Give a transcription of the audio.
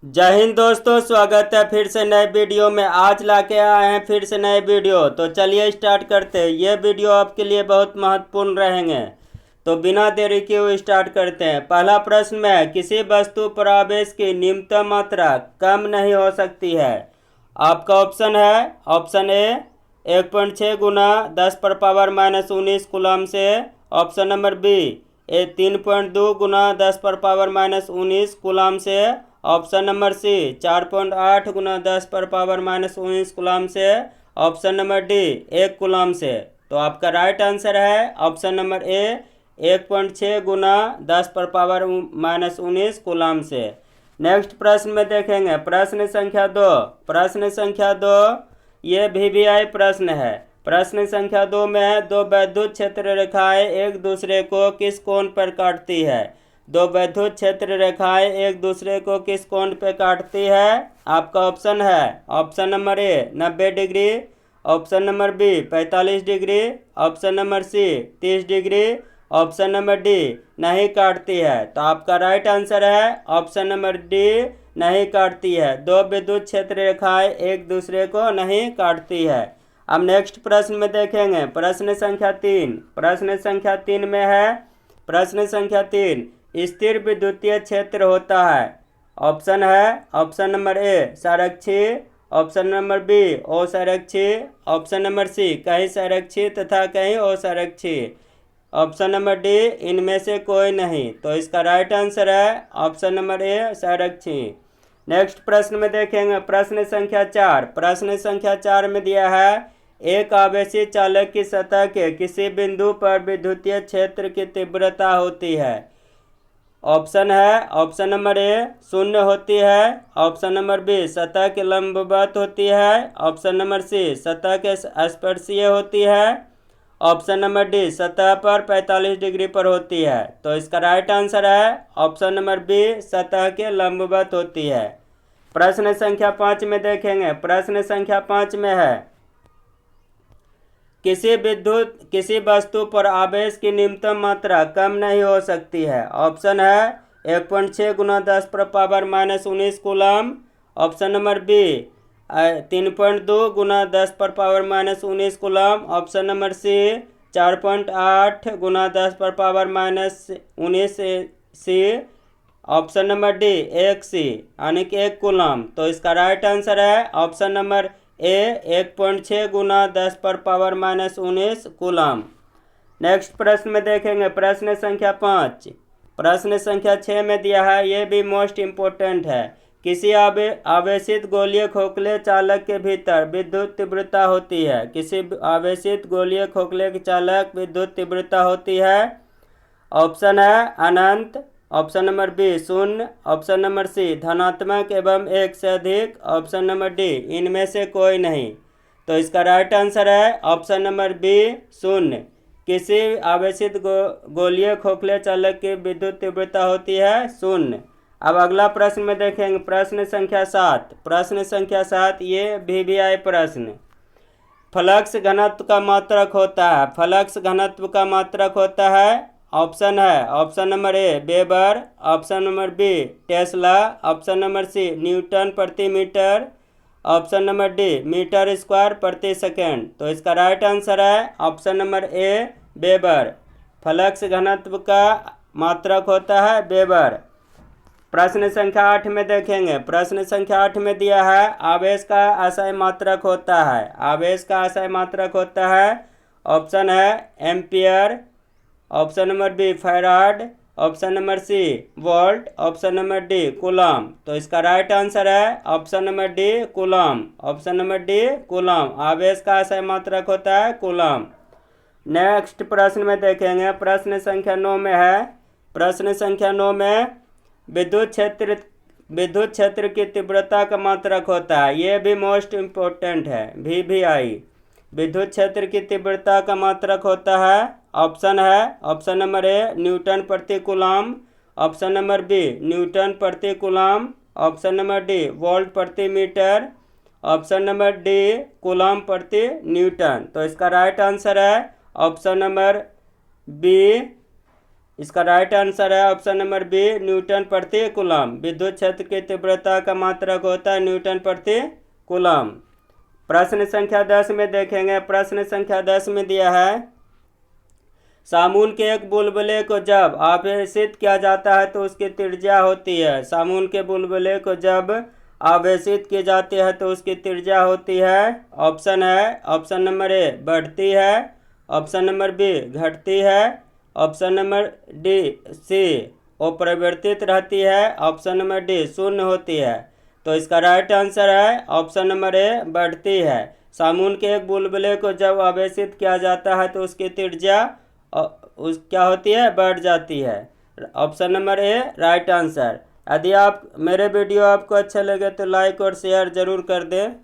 जय हिंद दोस्तों, स्वागत है फिर से नए वीडियो में। आज लाके आए हैं फिर से नए वीडियो। तो चलिए स्टार्ट करते हैं। ये वीडियो आपके लिए बहुत महत्वपूर्ण रहेंगे, तो बिना देरी के हुए स्टार्ट करते हैं। पहला प्रश्न में है, किसी वस्तु पर आवेश की न्यूनतम मात्रा कम नहीं हो सकती है। आपका ऑप्शन है ऑप्शन ए 1.6 गुना 10⁻⁻19 कूलम से। ऑप्शन नंबर बी 3.2 गुना 10⁻⁻19 कूलम से। ऑप्शन नंबर सी 4.8 गुना 10⁻⁻19 कूलम से। ऑप्शन नंबर डी 1 कूलम से। तो आपका राइट आंसर है ऑप्शन नंबर ए 1.6 गुना 10⁻⁻19 कूलम से। नेक्स्ट प्रश्न में देखेंगे प्रश्न संख्या 2। प्रश्न संख्या 2 ये वीवीआई प्रश्न है। प्रश्न संख्या 2 में है, दो वैद्युत क्षेत्र रेखाएं एक दूसरे को किस कोण पर काटती है। दो वैद्युत क्षेत्र रेखाएं एक दूसरे को किस कोण पर काटती है। आपका ऑप्शन है option number A 90 degree. Option number B 45 degree. Option number C 30 degree. Option number D नहीं काटती है। तो आपका राइट आंसर है ऑप्शन नंबर डी नहीं काटती है। दो विद्युत क्षेत्र रेखाएं एक दूसरे को नहीं काटती है। अब नेक्स्ट प्रश्न में देखेंगे प्रश्न संख्या 3। प्रश्न संख्या 3 में है, प्रश्न संख्या 3 स्थिर विद्युतीय क्षेत्र होता है। ऑप्शन है ऑप्शन नंबर ए संरक्षी। ऑप्शन नंबर बी असंरक्षी। ऑप्शन नंबर सी कहीं संरक्षी तथा कहीं असंरक्षी। ऑप्शन नंबर डी इनमें से कोई नहीं। तो इसका राइट आंसर है ऑप्शन नंबर ए संरक्षी। नेक्स्ट प्रश्न में देखेंगे प्रश्न संख्या 4। प्रश्न संख्या 4 में दिया है, एक आवेशी चालक की सतह के किसी बिंदु पर विद्युतीय क्षेत्र की तीव्रता होती है। ऑप्शन है ऑप्शन नंबर ए 0 होती है। ऑप्शन नंबर बी सतह के लंबवत होती है। ऑप्शन नंबर सी सतह के स्पर्शीय होती है। ऑप्शन नंबर डी सतह पर 45 डिग्री पर होती है। तो इसका राइट आंसर है ऑप्शन नंबर बी सतह के लंबवत होती है। प्रश्न संख्या 5 में देखेंगे प्रश्न संख्या 5 में है, किसी वस्तु पर आवेश की न्यूनतम मात्रा कम नहीं हो सकती है। ऑप्शन है 1.6 गुना 10⁻⁻19 कूलम। ऑप्शन नंबर बी 3.2 गुना 10⁻⁻19 कूलम। ऑप्शन नंबर सी 4.8 गुना 10⁻⁻19 सी। ऑप्शन नंबर डी 1 सी यानी कि 1 कूलम। तो इसका राइट आंसर है ऑप्शन नंबर ए 1.6 गुना 10⁻⁻19 कूलम। नेक्स्ट प्रश्न में देखेंगे प्रश्न संख्या 5। प्रश्न संख्या 6 में दिया है, ये भी मोस्ट इम्पोर्टेंट है, किसी आवेशित गोलीय खोखले चालक के भीतर विद्युत तीव्रता होती है। किसी आवेशित गोलीय खोखले के चालक विद्युत तीव्रता होती है। ऑप्शन है अनंत। Option number B 0। Option number C धनात्मक एवं 1 से अधिक। ऑप्शन नंबर डी इनमें से कोई नहीं। तो इसका राइट आंसर है ऑप्शन नंबर बी 0। किसी आवेशित गोलीय खोखले चालक की विद्युत तीव्रता होती है 0। अब अगला प्रश्न में देखेंगे प्रश्न संख्या 7। प्रश्न संख्या 7 ये वीवीआई प्रश्न। फ्लक्स घनत्व का मात्रक होता है। फ्लक्स घनत्व का मात्रक होता है। ऑप्शन है option number A weber. Option number B tesla. Option number C newton प्रति metre. Option number D metre square प्रति सेकेंड। तो इसका राइट आंसर है option number A weber. Flux घनत्व का मात्रक होता है वेबर। प्रश्न संख्या 8 में देखेंगे प्रश्न संख्या 8 में दिया है, आवेश का आशय मात्रक होता है। आवेश का आशय मात्रक होता है। ऑप्शन है ampere. Option number B farad. Option number C volt. Option number D coulomb. तो इसका राइट आंसर है option number D coulomb. Option number D coulomb. आवेश का आशय मात्रक होता है कूलम। नेक्स्ट प्रश्न में देखेंगे प्रश्न संख्या 9 में है, प्रश्न संख्या 9 में विद्युत क्षेत्र की तीव्रता का मात्रक होता है। ये भी मोस्ट इम्पोर्टेंट है वीवीआई। विद्युत क्षेत्र की तीव्रता का मात्रक होता है। ऑप्शन है ऑप्शन नंबर ए न्यूटन प्रति coulomb. Option number B newton प्रति coulomb. Option number D volt प्रति metre. Option number D coulomb प्रति न्यूटन। तो इसका राइट आंसर है ऑप्शन नंबर बी इसका राइट आंसर है ऑप्शन नंबर बी, न्यूटन प्रति कूलम। विद्युत क्षेत्र की तीव्रता का मात्रक होता है न्यूटन प्रति कूलम। प्रश्न संख्या 10 में देखेंगे। प्रश्न संख्या 10 में दिया है साबुन के एक बुलबुले को जब आवेशित किया जाता है तो उसकी त्रिज्या होती है। साबुन के बुलबुले को जब आवेशित की जाती है तो उसकी त्रिज्या होती है, ऑप्शन है ऑप्शन नंबर ए बढ़ती है, ऑप्शन नंबर बी घटती है, ऑप्शन नंबर डी सी अपरिवर्तित रहती है, ऑप्शन नंबर डी शून्य होती है। तो इसका राइट आंसर है ऑप्शन नंबर ए बढ़ती है। साबुन के एक बुलबुले को जब आवेशित किया जाता है तो उसकी त्रिज्या क्या होती है, बढ़ जाती है। ऑप्शन नंबर ए राइट आंसर। यदि आप मेरे वीडियो आपको अच्छा लगे तो लाइक और शेयर ज़रूर कर दें।